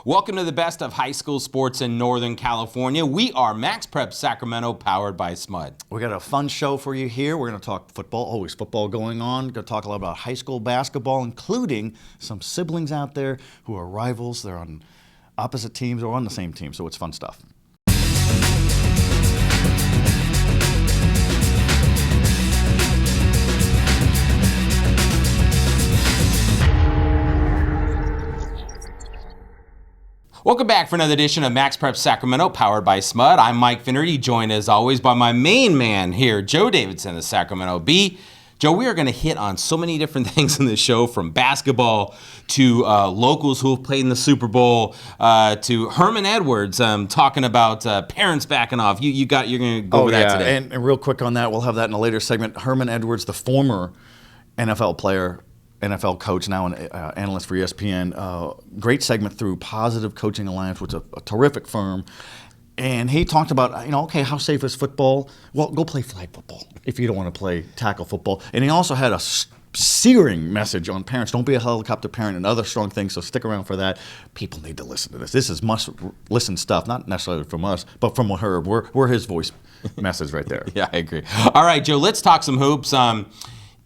Welcome to the best of high school sports in Northern California. We are MaxPreps Sacramento, powered by SMUD. We got a fun show for you here. We're going to talk football, always football going on. We're going to talk a lot about high school basketball, including some siblings out there who are rivals. They're on opposite teams or on the same team, so it's fun stuff. Welcome back for another edition of MaxPreps Sacramento, powered by SMUD. I'm Mike Finnerty, joined as always by my main man here, Joe Davidson of Sacramento Bee. Joe, we are going to hit on so many different things in this show, from basketball to locals who have played in the Super Bowl to Herm Edwards talking about parents backing off. You're going to go over that today. And real quick on that, we'll have that in a later segment. Herm Edwards, the former NFL player, NFL coach, now an analyst for ESPN. Great segment through Positive Coaching Alliance, which is a terrific firm. And he talked about, okay, how safe is football? Well, go play flag football if you don't want to play tackle football. And he also had a searing message on parents. Don't be a helicopter parent and other strong things, so stick around for that. People need to listen to this. This is must-listen stuff, not necessarily from us, but from Herb. We're his voice message right there. Yeah, I agree. All right, Joe, let's talk some hoops.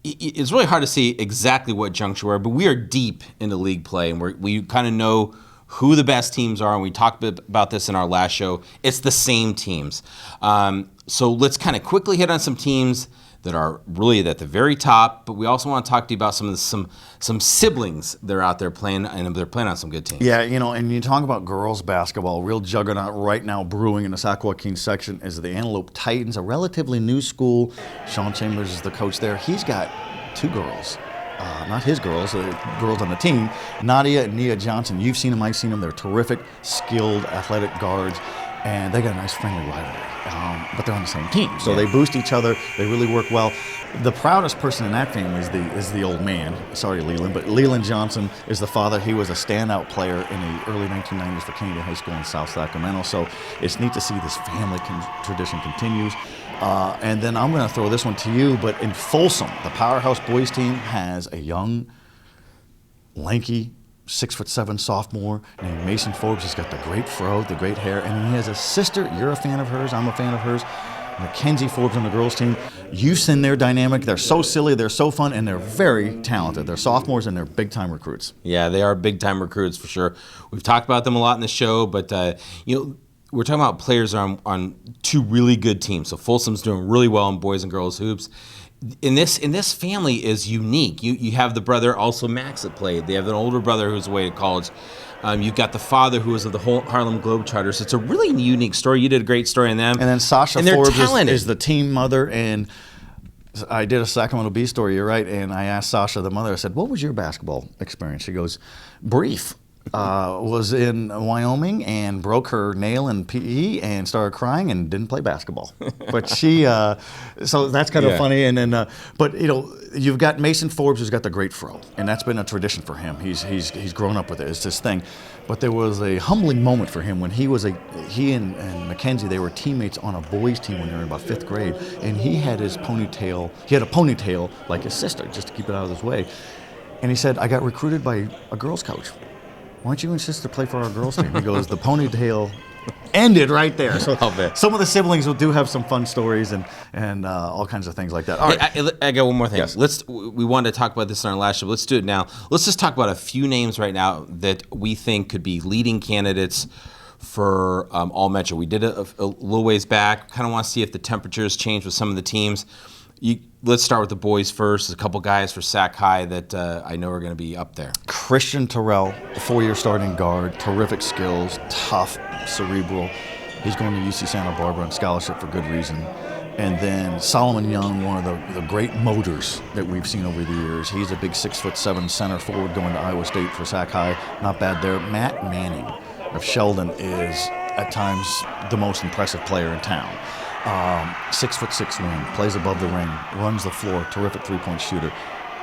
It's really hard to see exactly what juncture we're at, but we are deep into league play, and we kind of know who the best teams are, and we talked about this in our last show. It's the same teams. So let's kind of quickly hit on some teams that are really at the very top, but we also want to talk to you about some siblings that are out there playing, and they're playing on some good teams. Yeah, and you talk about girls basketball, real juggernaut right now brewing in the Sac Joaquin section is the Antelope Titans, a relatively new school. Sean Chambers is the coach there. He's got two girls. Not his girls, the girls on the team, Nadia and Nia Johnson. You've seen them, I've seen them. They're terrific, skilled, athletic guards, and they got a nice friendly rivalry. But they're on the same team, so they boost each other. They really work well. The proudest person in that family is the old man. Sorry, Leland, but Leland Johnson is the father. He was a standout player in the early 1990s for Kennedy High School in South Sacramento. So it's neat to see this family tradition continues. And then I'm going to throw this one to you, but in Folsom, the powerhouse boys team has a young, lanky, 6'7" sophomore named Mason Forbes. He's got the great fro, the great hair, and he has a sister. You're a fan of hers. I'm a fan of hers. Mackenzie Forbes on the girls team. You've seen their dynamic. They're so silly, they're so fun, and they're very talented. They're sophomores and they're big-time recruits. Yeah, they are big-time recruits for sure. We've talked about them a lot in the show, but we're talking about players on two really good teams. So Folsom's doing really well in boys and girls hoops. In this family is unique. You have the brother, also Max, that played. They have an older brother who's away at college. You've got the father who was of the whole Harlem Globetrotters. It's a really unique story. You did a great story on them. And then Sasha Forbes is the team mother. And I did a Sacramento Bee story, you're right. And I asked Sasha, the mother, I said, what was your basketball experience? She goes, brief. Was in Wyoming and broke her nail in PE and started crying and didn't play basketball. But she, so that's kind of funny. And then, but you've got Mason Forbes, who's got the great fro, and that's been a tradition for him. He's grown up with it. It's his thing. But there was a humbling moment for him when he and Mackenzie, they were teammates on a boys team when they were in about 5th grade, and he had a ponytail like his sister, just to keep it out of his way. And he said, I got recruited by a girls coach. Why don't you and sister play for our girls team? He goes, the ponytail ended right there. So some of the siblings do have some fun stories and all kinds of things like that. All right. I got one more thing. Yes. We wanted to talk about this in our last show. Let's do it now. Let's just talk about a few names right now that we think could be leading candidates for All Metro. We did it a little ways back. Kind of want to see if the temperatures change with some of the teams. Let's start with the boys first. There's a couple guys for Sac High that I know are going to be up there. Christian Terrell, 4-year starting guard, terrific skills, tough, cerebral. He's going to UC Santa Barbara on scholarship for good reason. And then Solomon Young, one of the great motors that we've seen over the years. He's a big 6'7" center forward going to Iowa State for Sac High. Not bad there. Matt Manning of Sheldon is at times the most impressive player in town. 6'6" wing, plays above the ring, runs the floor, terrific 3-point shooter.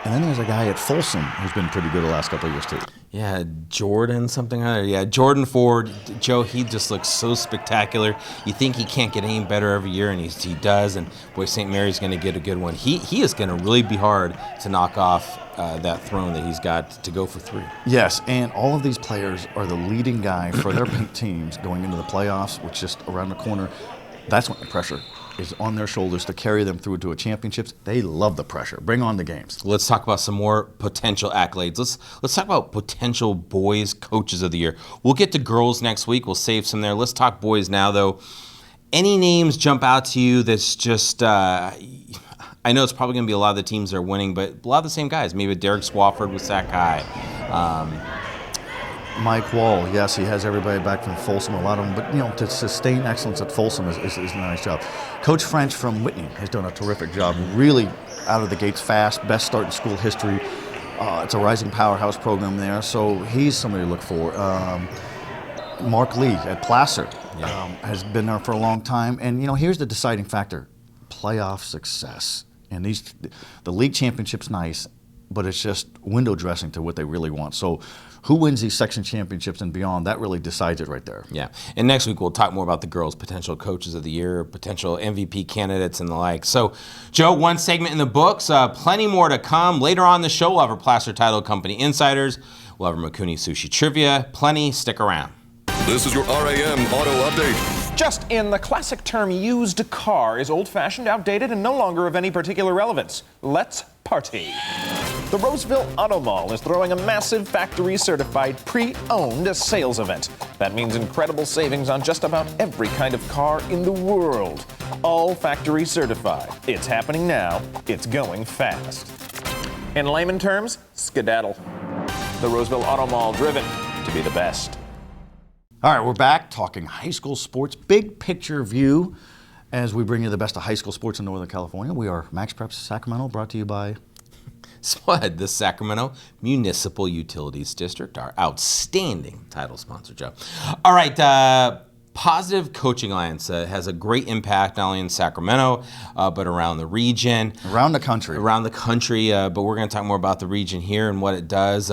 And then there's a guy at Folsom who's been pretty good the last couple of years too. Yeah, Jordan something. Yeah, Jordan Ford. Joe, he just looks so spectacular. You think he can't get any better every year, and he does. And boy, St. Mary's going to get a good one. He is going to really be hard to knock off that throne that he's got to go for 3. Yes, and all of these players are the leading guy for their teams going into the playoffs, which is just around the corner. That's when the pressure is on their shoulders to carry them through to a championships. They love the pressure. Bring on the games. Let's talk about some more potential accolades. Let's talk about potential boys coaches of the year. We'll get to girls next week. We'll save some there. Let's talk boys now, though. Any names jump out to you that's just, I know it's probably going to be a lot of the teams that are winning, but a lot of the same guys. Maybe Derek Swafford with Sac High. Mike Wall, yes, he has everybody back from Folsom, a lot of them, but to sustain excellence at Folsom is a nice job. Coach French from Whitney has done a terrific job, really out of the gates fast, best start in school history. It's a rising powerhouse program there, so he's somebody to look for. Mark Lee at Placer has been there for a long time, and here's the deciding factor: playoff success. And the league championship's nice, but it's just window dressing to what they really want. So who wins these section championships and beyond, that really decides it right there. Yeah, and next week we'll talk more about the girls' potential coaches of the year, potential MVP candidates and the like. So, Joe, one segment in the books, plenty more to come. Later on in the show, we'll have our Placer Title Company insiders. We'll have our Makuni Sushi trivia. Plenty, stick around. This is your RAM Auto Update. Just in, the classic term used car is old-fashioned, outdated, and no longer of any particular relevance. Let's party. The Roseville Auto Mall is throwing a massive factory-certified pre-owned sales event. That means incredible savings on just about every kind of car in the world. All factory certified. It's happening now. It's going fast. In layman terms, skedaddle. The Roseville Auto Mall, driven to be the best. All right, we're back talking high school sports, big picture view, as we bring you the best of high school sports in Northern California. We are MaxPreps Sacramento, brought to you by SPUD, the Sacramento Municipal Utilities District, our outstanding title sponsor, Joe. All right, Positive Coaching Alliance has a great impact not only in Sacramento, but around the region. Around the country. But we're going to talk more about the region here and what it does.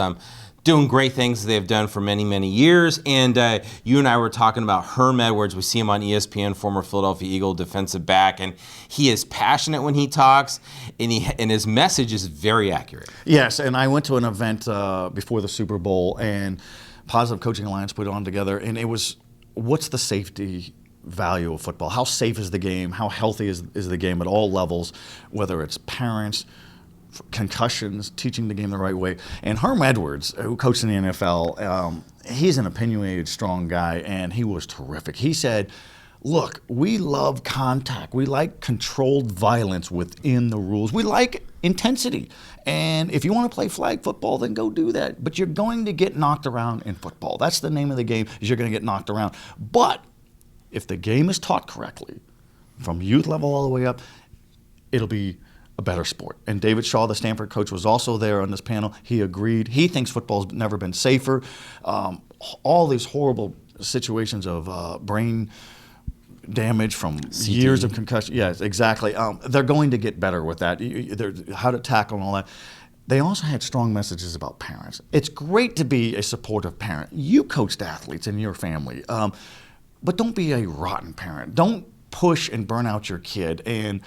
Doing great things they've done for many, many years. And you and I were talking about Herm Edwards. We see him on ESPN, former Philadelphia Eagle defensive back, and he is passionate when he talks, and his message is very accurate. Yes, and I went to an event before the Super Bowl, and Positive Coaching Alliance put it on together, and it was, what's the safety value of football? How safe is the game? How healthy is the game at all levels, whether it's parents, concussions, teaching the game the right way. And Herm Edwards, who coached in the NFL, he's an opinionated, strong guy, and he was terrific. He said, look, we love contact. We like controlled violence within the rules. We like intensity. And if you want to play flag football, then go do that. But you're going to get knocked around in football. That's the name of the game, is you're going to get knocked around. But if the game is taught correctly, from youth level all the way up, it'll be a better sport. And David Shaw, the Stanford coach, was also there on this panel. He agreed. He thinks football's never been safer. All these horrible situations of brain damage from years of concussion. Yes, exactly. They're going to get better with that. How to tackle and all that. They also had strong messages about parents. It's great to be a supportive parent. You coached athletes in your family, but don't be a rotten parent. Don't push and burn out your kid. And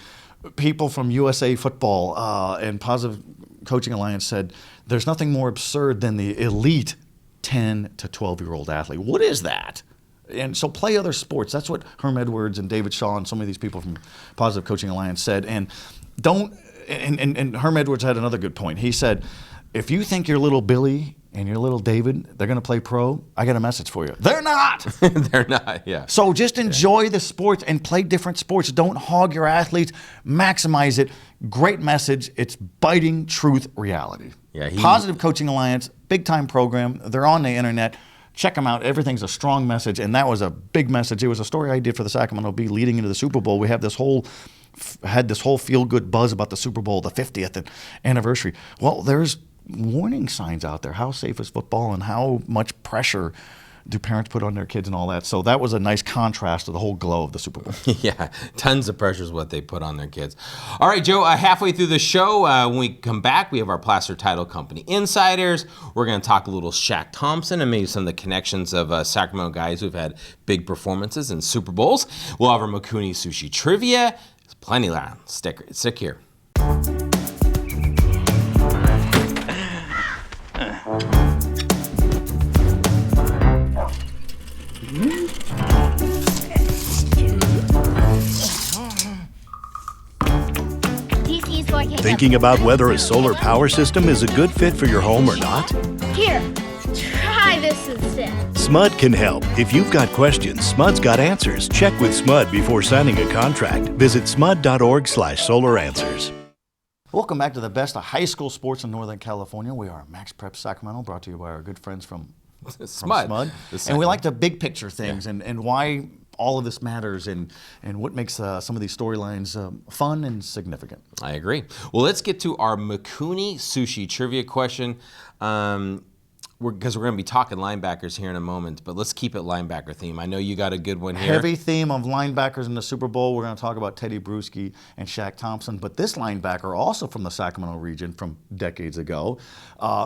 people from USA Football and Positive Coaching Alliance said there's nothing more absurd than the elite 10 to 12-year-old athlete. What is that? And so play other sports. That's what Herm Edwards and David Shaw and some of these people from Positive Coaching Alliance said. And Herm Edwards had another good point. He said, if you think your little Billy and your little David, they're going to play pro, I got a message for you. They're not. They're not, yeah. So just enjoy the sports and play different sports. Don't hog your athletes. Maximize it. Great message. It's biting truth reality. Yeah, Positive Coaching Alliance, big-time program. They're on the internet. Check them out. Everything's a strong message, and that was a big message. It was a story I did for the Sacramento Bee leading into the Super Bowl. We have this whole feel-good buzz about the Super Bowl, the 50th anniversary. Well, there's warning signs out there. How safe is football, and how much pressure do parents put on their kids and all that. So that was a nice contrast to the whole glow of the Super Bowl. Yeah, tons of pressure is what they put on their kids. All right, Joe, halfway through the show, when we come back, we have our Placer Title Company Insiders. We're going to talk a little Shaq Thompson and maybe some of the connections of Sacramento guys who've had big performances in Super Bowls. We'll have our Makuni Sushi Trivia. There's plenty around. Stick here. Thinking about whether a solar power system is a good fit for your home or not? Here, try this instead. SMUD can help. If you've got questions, SMUD's got answers. Check with SMUD before signing a contract. Visit smud.org/solaranswers. Welcome back to the best of high school sports in Northern California. We are Max Preps Sacramento, brought to you by our good friends from SMUD. And we like the big picture things and why all of this matters and what makes some of these storylines fun and significant. I agree. Well, let's get to our Makuni Sushi Trivia question. Because we're going to be talking linebackers here in a moment, but let's keep it linebacker theme. I know you got a good one here. Heavy theme of linebackers in the Super Bowl. We're going to talk about Teddy Bruschi and Shaq Thompson, but this linebacker, also from the Sacramento region from decades ago,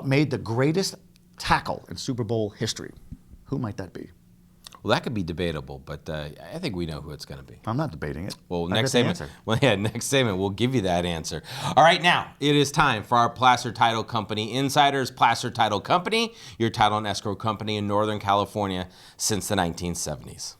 made the greatest tackle in Super Bowl history. Who might that be? Well, that could be debatable, but I think we know who it's going to be. I'm not debating it. Well, next segment. Well, yeah, next segment we'll give you that answer. All right, now it is time for our Placer Title Company Insiders. Placer Title Company, your title and escrow company in Northern California since the 1970s.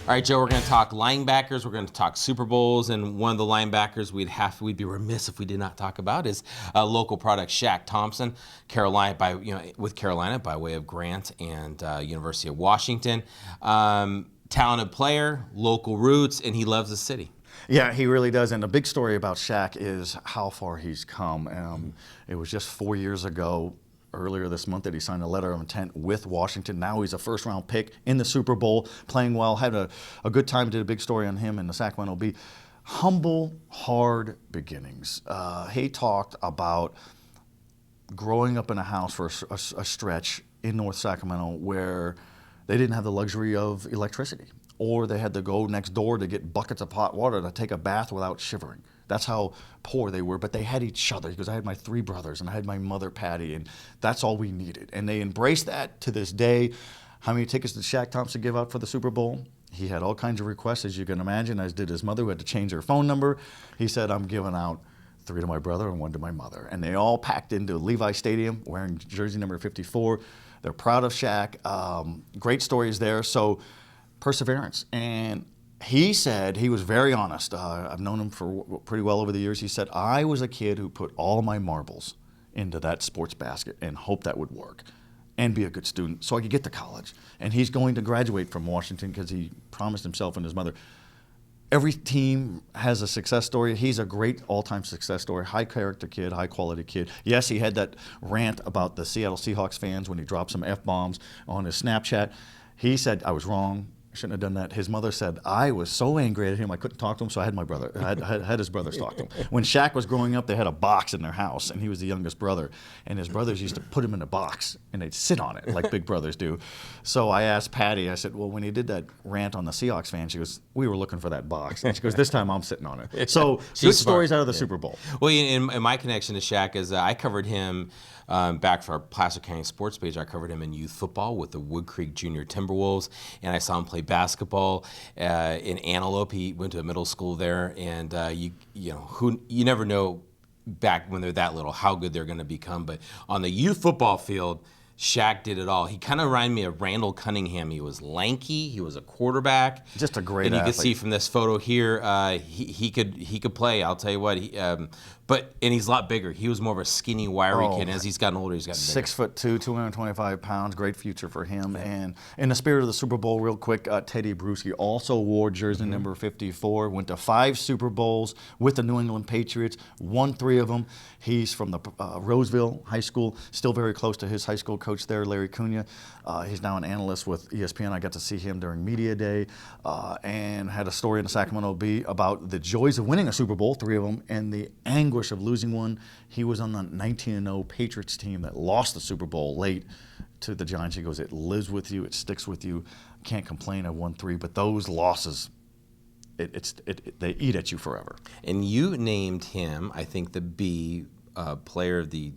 All right, Joe, we're going to talk linebackers. We're going to talk Super Bowls, and one of the linebackers we'd be remiss if we did not talk about is local product Shaq Thompson, with Carolina by way of Grant and University of Washington. Talented player, local roots, and he loves the city. Yeah, he really does. And the big story about Shaq is how far he's come. It was just 4 years ago, earlier this month, that he signed a letter of intent with Washington. Now he's a first-round pick in the Super Bowl, playing well, had a good time, did a big story on him in the Sacramento Bee. Humble, hard beginnings. He talked about growing up in a house for a stretch in North Sacramento where they didn't have the luxury of electricity, or they had to go next door to get buckets of hot water to take a bath without shivering. That's how poor they were, but they had each other, because I had my 3 brothers and I had my mother, Patty, and that's all we needed. And they embraced that to this day. How many tickets did Shaq Thompson give out for the Super Bowl? He had all kinds of requests, as you can imagine, as did his mother, who had to change her phone number. He said, I'm giving out 3 to my brother and 1 to my mother. And they all packed into Levi Stadium wearing jersey number 54. They're proud of Shaq. Great stories there. So perseverance. And he said, he was very honest. I've known him for pretty well over the years. He said, I was a kid who put all my marbles into that sports basket and hoped that would work and be a good student so I could get to college. And he's going to graduate from Washington because he promised himself and his mother. Every team has a success story. He's a great all-time success story. High character kid, high quality kid. Yes, he had that rant about the Seattle Seahawks fans when he dropped some F-bombs on his Snapchat. He said, I was wrong. I shouldn't have done that. His mother said, I was so angry at him, I couldn't talk to him, so I had my brother. I had his brothers talk to him. When Shaq was growing up, they had a box in their house, and he was the youngest brother. And his brothers used to put him in a box, and they'd sit on it like big brothers do. So I asked Patty, I said, well, when he did that rant on the Seahawks fans, she goes, we were looking for that box. And she goes, this time I'm sitting on it. So good stories out of the Super Bowl. Well, in my connection to Shaq is I covered him back for our Placer County sports page. I covered him in youth football with the Wood Creek Junior Timberwolves, and I saw him play basketball in Antelope. He went to a middle school there, and you never know back when they're that little how good they're going to become. But on the youth football field, Shaq did it all. He kind of reminded me of Randall Cunningham. He was lanky. He was a quarterback. Just a great athlete. And you can see from this photo here, he could play. I'll tell you what. And he's a lot bigger. He was more of a skinny, wiry kid. As he's gotten older, he's gotten bigger. 6'2", 225 pounds. Great future for him. Yeah. And in the spirit of the Super Bowl, real quick, Teddy Bruschi also wore jersey number 54. Went to 5 Super Bowls with the New England Patriots. Won 3 of them. He's from the Roseville High School. Still very close to his high school coach. coach there, Larry Cunha. He's now an analyst with ESPN. I got to see him during Media Day and had a story in the Sacramento Bee about the joys of winning a Super Bowl, 3 of them, and the anguish of losing one. He was on the 19-0 Patriots team that lost the Super Bowl late to the Giants. He goes, it lives with you, it sticks with you. Can't complain, I won 3, but those losses, they eat at you forever. And you named him, I think, the B player of the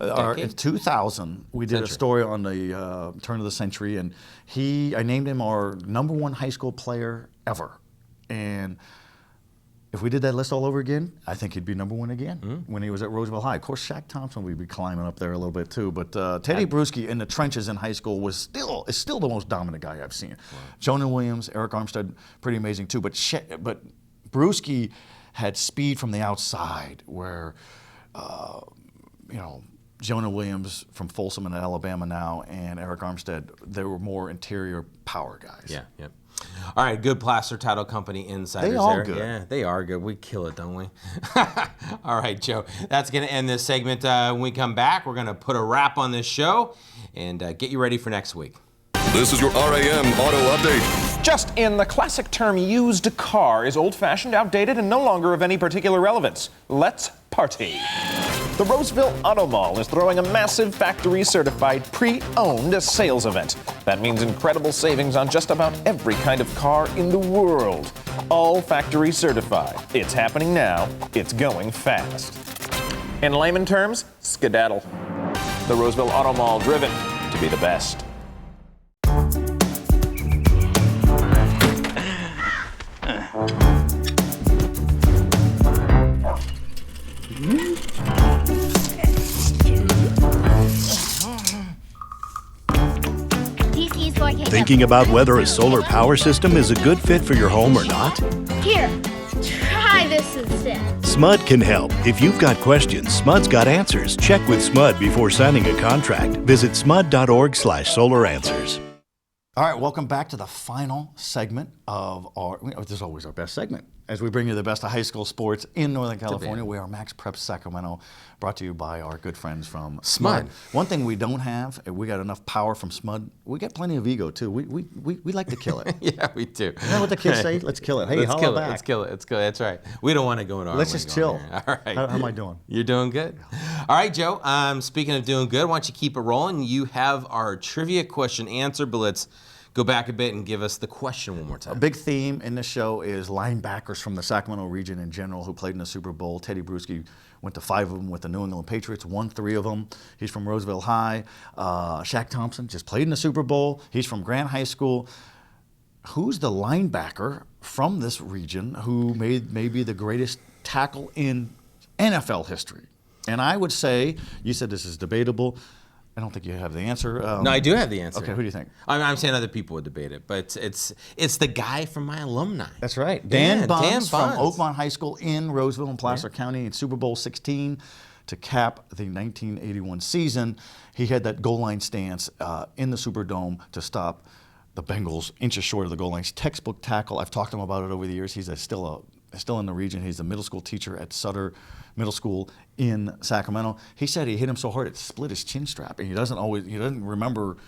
In 2000, we did a story on the turn of the century, and I named him our #1 high school player ever. And if we did that list all over again, I think he'd be #1 again when he was at Roosevelt High. Of course, Shaq Thompson would be climbing up there a little bit too. But Teddy Bruschi in the trenches in high school is still the most dominant guy I've seen. Wow. Jonah Williams, Eric Armstead, pretty amazing too. But Bruschi had speed from the outside, where Jonah Williams from Folsom in Alabama now, and Eric Armstead, they were more interior power guys. Yeah, yeah. All right, good plaster title company insiders they all there. good. Yeah, they are good. We kill it, don't we? All right, Joe, that's going to end this segment. When we come back, we're going to put a wrap on this show and get you ready for next week. This is your RAM Auto Update. Just in, the classic term used car is old-fashioned, outdated, and no longer of any particular relevance. Let's party. The Roseville Auto Mall is throwing a massive factory-certified pre-owned sales event. That means incredible savings on just about every kind of car in the world. All factory certified. It's happening now. It's going fast. In layman terms, skedaddle. The Roseville Auto Mall, driven to be the best. Thinking about whether a solar power system is a good fit for your home or not? Here, try this instead. SMUD can help. If you've got questions, SMUD's got answers. Check with SMUD before signing a contract. Visit smud.org/solaranswers. All right, welcome back to the final segment of this is always our best segment. As we bring you the best of high school sports in Northern California, we are Max Preps Sacramento, brought to you by our good friends from SMUD. One thing we don't have, we got enough power from SMUD. We got plenty of ego too. We like to kill it. Yeah, we do. You know what the kids say? Let's kill it. Hey, let's kill back. it. Let's kill it. Let's go. That's right. We don't want to go into our Let's just chill. All right. How am I doing? You're doing good. All right, Joe. Speaking of doing good, why don't you keep it rolling? You have our trivia question answer, but let's go back a bit and give us the question one more time. A big theme in this show is linebackers from the Sacramento region in general who played in the Super Bowl. Teddy Bruschi went to 5 of them with the New England Patriots, won 3 of them. He's from Roosevelt High. Shaq Thompson just played in the Super Bowl. He's from Grant High School. Who's the linebacker from this region who made maybe the greatest tackle in NFL history? And I would say, you said this is debatable. I don't think you have the answer. No, I do have the answer. Okay, who do you think? I'm saying other people would debate it, but it's the guy from my alumni. That's right. Dan Buns from Buns. Oakmont High School in Roseville and Placer County in Super Bowl 16 to cap the 1981 season. He had that goal line stance in the Superdome to stop the Bengals inches short of the goal line. Textbook tackle. I've talked to him about it over the years. He's still in the region. He's a middle school teacher at Sutter Middle School in Sacramento. He said he hit him so hard it split his chin strap, and he doesn't remember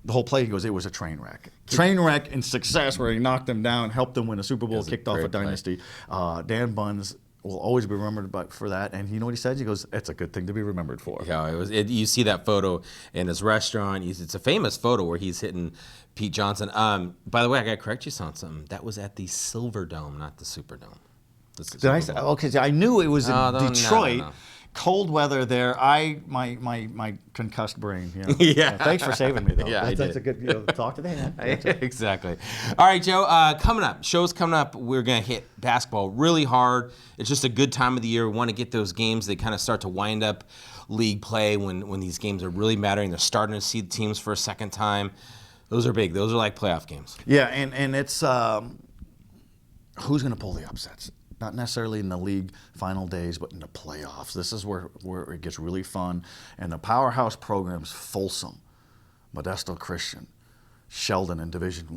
the whole play. He goes, it was a train wreck. Train wreck in success where he knocked him down, helped him win a Super Bowl, kicked off a dynasty. Dan Buns will always be remembered for that. And you know what he said? He goes, it's a good thing to be remembered for. Yeah, you see that photo in his restaurant. It's a famous photo where he's hitting Pete Johnson. By the way, I got to correct you on something. That was at the Silverdome, not the Superdome. Did I say? Okay, I knew it was in Detroit. No. Cold weather there. My concussed brain. You know. Yeah. Thanks for saving me, though. Yeah, that's a good talk today, man. Exactly. All right, Joe. Coming up, shows coming up. We're gonna hit basketball really hard. It's just a good time of the year. We want to get those games. They kind of start to wind up league play when these games are really mattering. They're starting to see the teams for a second time. Those are big. Those are like playoff games. Yeah, and it's who's gonna pull the upsets. Not necessarily in the league final days, but in the playoffs. This is where it gets really fun. And the powerhouse programs, Folsom, Modesto Christian, Sheldon in Division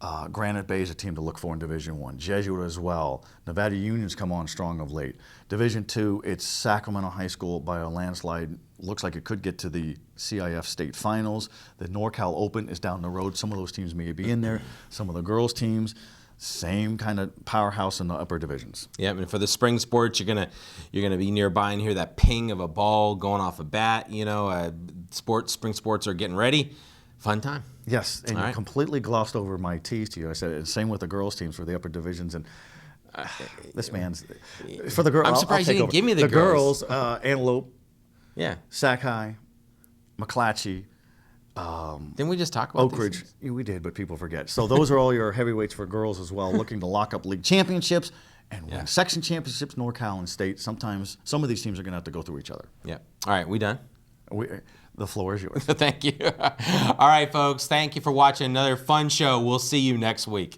I. Granite Bay is a team to look for in Division I. Jesuit as well. Nevada Union's come on strong of late. Division II, it's Sacramento High School by a landslide looks like it could get to the CIF state finals. The NorCal Open is down the road. Some of those teams may be in there. Some of the girls' teams, same kind of powerhouse in the upper divisions. Yeah, and for the spring sports, you're gonna be nearby and hear that ping of a ball going off a bat. Spring sports are getting ready. Fun time. Yes, and All you right. completely glossed over my tease to you. I said same with the girls' teams for the upper divisions, and this man's for the girls. I'm surprised you didn't give me the girls. Antelope, Yeah. Sackeye, McClatchy, Didn't we just talk about Oak these Ridge. things? Yeah, we did, but people forget. So those are all your heavyweights for girls as well, looking to lock up league championships and win section championships, NorCal and state. Sometimes some of these teams are going to have to go through each other. Yeah. All right, we done? The floor is yours. Thank you. All right, folks. Thank you for watching another fun show. We'll see you next week.